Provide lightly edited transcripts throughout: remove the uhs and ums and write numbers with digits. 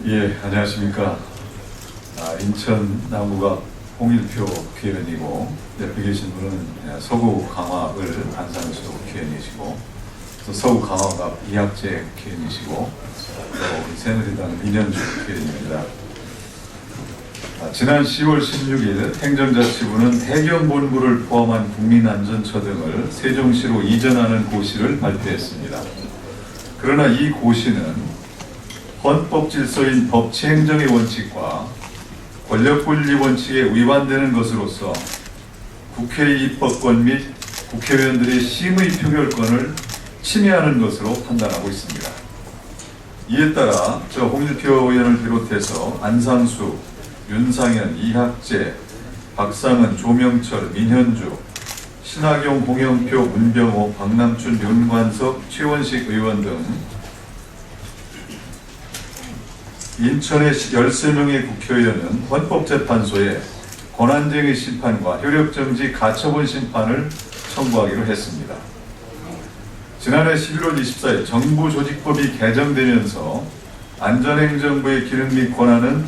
예, 안녕하십니까. 인천 남구가 홍일표 국회의원이고, 옆에 계신 분은 서구 강화을 안상수 국회의원이시고, 또 서구 강화갑 이학재 국회의원이시고, 또 새누리당 민현주 국회의원입니다. 지난 10월 16일 행정자치부는 해경본부를 포함한 국민안전처 등을 세종시로 이전하는 고시를 발표했습니다. 그러나 이 고시는 헌법 질서인 법치행정의 원칙과 권력분리 원칙에 위반되는 것으로서 국회의 입법권 및 국회의원들의 심의 표결권을 침해하는 것으로 판단하고 있습니다. 이에 따라 홍일표 의원을 비롯해서 안상수, 윤상현, 이학재, 박상은, 조명철, 민현주, 신하경, 홍영표, 문병호, 박남춘, 윤관석, 최원식 의원 등 인천의 13명의 국회의원은 헌법재판소에 권한쟁의 심판과 효력정지 가처분 심판을 청구하기로 했습니다. 지난해 11월 24일 정부조직법이 개정되면서 안전행정부의 기능 및 권한은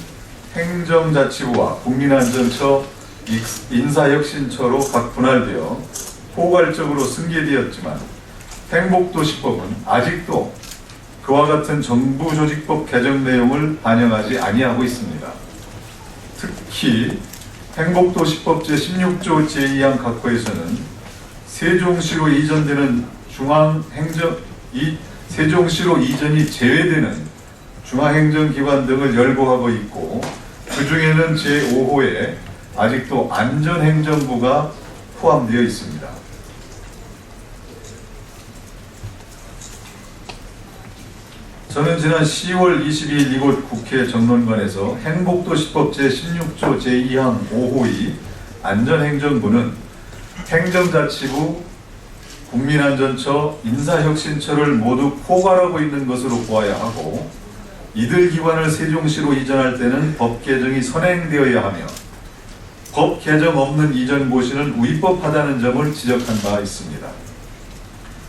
행정자치부와 국민안전처, 인사혁신처로 각 분할되어 포괄적으로 승계되었지만 행복도시법은 아직도 그와 같은 정부조직법 개정 내용을 반영하지 아니하고 있습니다. 특히 행복도시법 제16조 제2항 각호에서는 세종시로 이전되는 세종시로 이전이 제외되는 중앙행정기관 등을 열거하고 있고, 그 중에는 제5호에 아직도 안전행정부가 포함되어 있습니다. 저는 지난 10월 22일 이곳 국회 정론관에서 행복도시법 제16조 제2항 5호의 안전행정부는 행정자치부, 국민안전처, 인사혁신처를 모두 포괄하고 있는 것으로 보아야 하고, 이들 기관을 세종시로 이전할 때는 법 개정이 선행되어야 하며 법 개정 없는 이전 고시는 위법하다는 점을 지적한 바 있습니다.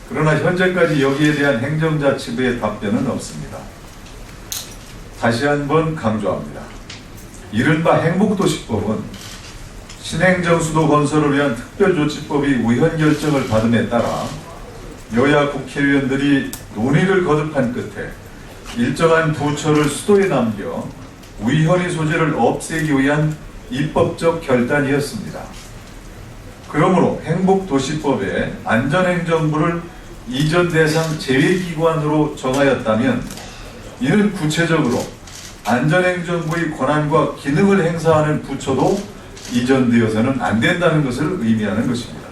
그러나 현재까지 여기에 대한 행정자치부의 답변은 없습니다. 다시 한번 강조합니다. 이른바 행복도시법은 신행정수도 건설을 위한 특별조치법이 의원결정을 받음에 따라 여야 국회의원들이 논의를 거듭한 끝에 일정한 부처를 수도에 남겨 위헌의 소재를 없애기 위한 입법적 결단이었습니다. 그러므로 행복도시법에 안전행정부를 이전 대상 제외기관으로 정하였다면 이는 구체적으로 안전행정부의 권한과 기능을 행사하는 부처도 이전되어서는 안 된다는 것을 의미하는 것입니다.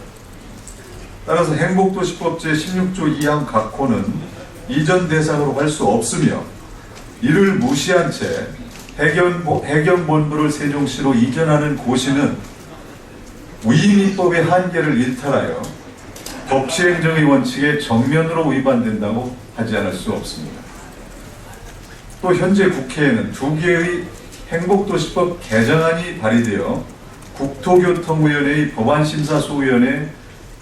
따라서 행복도시법 제16조 2항 각호는 이전 대상으로 할 수 없으며, 이를 무시한 채 해경본부를 세종시로 이전하는 고시는 위임입법의 한계를 일탈하여 법치행정의 원칙에 정면으로 위반된다고 하지 않을 수 없습니다. 또 현재 국회에는 2개의 행복도시법 개정안이 발의되어 국토교통위원회의 법안심사소위원회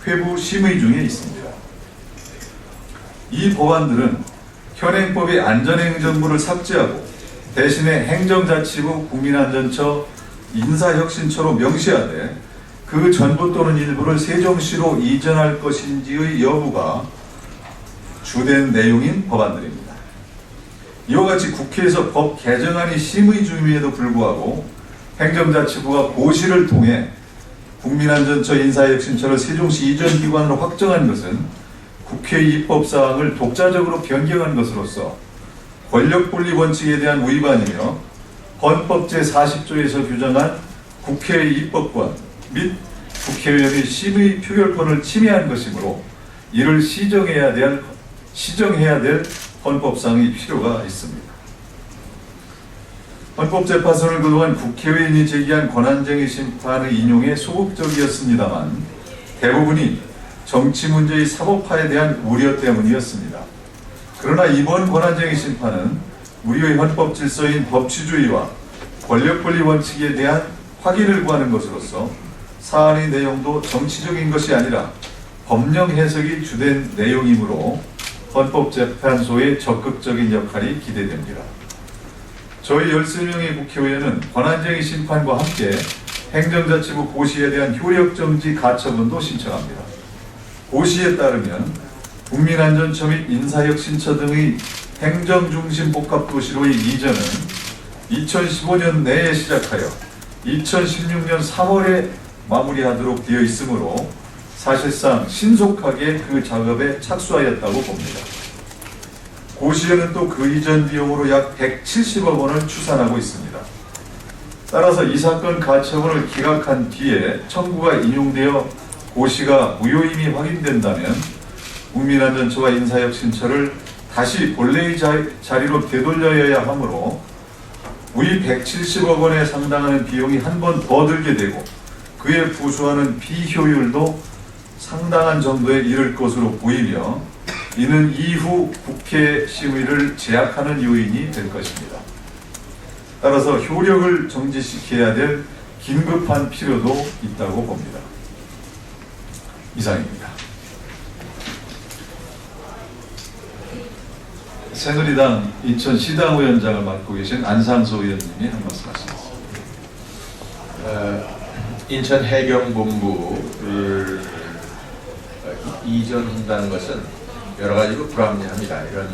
회부 심의 중에 있습니다. 이 법안들은 현행법의 안전행정부를 삭제하고 대신에 행정자치부, 국민안전처, 인사혁신처로 명시하되 그 전부 또는 일부를 세종시로 이전할 것인지의 여부가 주된 내용인 법안들입니다. 이와 같이 국회에서 법 개정안이 심의 중임에도 불구하고 행정자치부가 고시를 통해 국민안전처, 인사혁신처를 세종시 이전 기관으로 확정한 것은 국회의 입법사항을 독자적으로 변경한 것으로서 권력분리 원칙에 대한 위반이며 헌법 제40조에서 규정한 국회의 입법권 및 국회의원의 심의 표결권을 침해한 것이므로 이를 시정해야 될 헌법상의 필요가 있습니다. 헌법재판소는 그동안 국회의원이 제기한 권한쟁의 심판의 인용에 소극적이었습니다만 대부분이 정치 문제의 사법화에 대한 우려 때문이었습니다. 그러나 이번 권한쟁의 심판은 우리의 헌법 질서인 법치주의와 권력분리 원칙에 대한 확인을 구하는 것으로서 사안의 내용도 정치적인 것이 아니라 법령 해석이 주된 내용이므로 헌법재판소의 적극적인 역할이 기대됩니다. 저희 13명의 국회의원은 권한쟁의 심판과 함께 행정자치부 고시에 대한 효력정지 가처분도 신청합니다. 고시에 따르면 국민안전처 및 인사혁신처 등의 행정중심 복합도시로의 이전은 2015년 내에 시작하여 2016년 3월에 마무리하도록 되어 있으므로 사실상 신속하게 그 작업에 착수하였다고 봅니다. 고시에는 또 그 이전 비용으로 약 170억 원을 추산하고 있습니다. 따라서 이 사건 가처분을 기각한 뒤에 청구가 인용되어 고시가 무효임이 확인된다면 국민안전처와 인사혁신처를 다시 본래의 자리로 되돌려야 하므로 무이 170억 원에 상당하는 비용이 한 번 더 들게 되고 그에 부수하는 비효율도 상당한 정도에 이를 것으로 보이며 이는 이후 국회 심의를 제약하는 요인이 될 것입니다. 따라서 효력을 정지시켜야 될 긴급한 필요도 있다고 봅니다. 이상입니다. 새누리당 인천시당위원장을 맡고 계신 안상수 의원님이 한 말씀 하시겠습니다. 인천 해경본부를 이전한다는 것은 여러 가지로 불합리합니다. 이런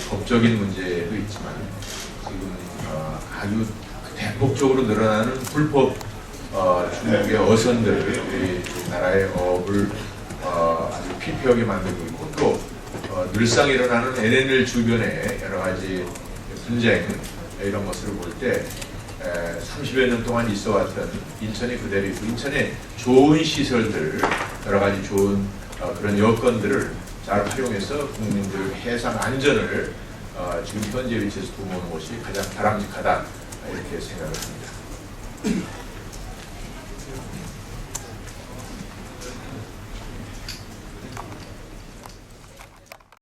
법적인 문제도 있지만 지금 아주 대폭적으로 늘어나는 불법 중국의 어선들이 나라의 어업을 아주 피폐하게 만들고 있고 또 늘상 일어나는 NNL 주변의 여러 가지 분쟁 이런 것을 볼 때 30여 년 동안 있어왔던 인천이 그대로 있고 인천의 좋은 시설들 여러 가지 좋은 그런 여건들을 잘 활용해서 국민들 해상 안전을 지금 현재 위치에서 도모하는 것이 가장 바람직하다 이렇게 생각을 합니다.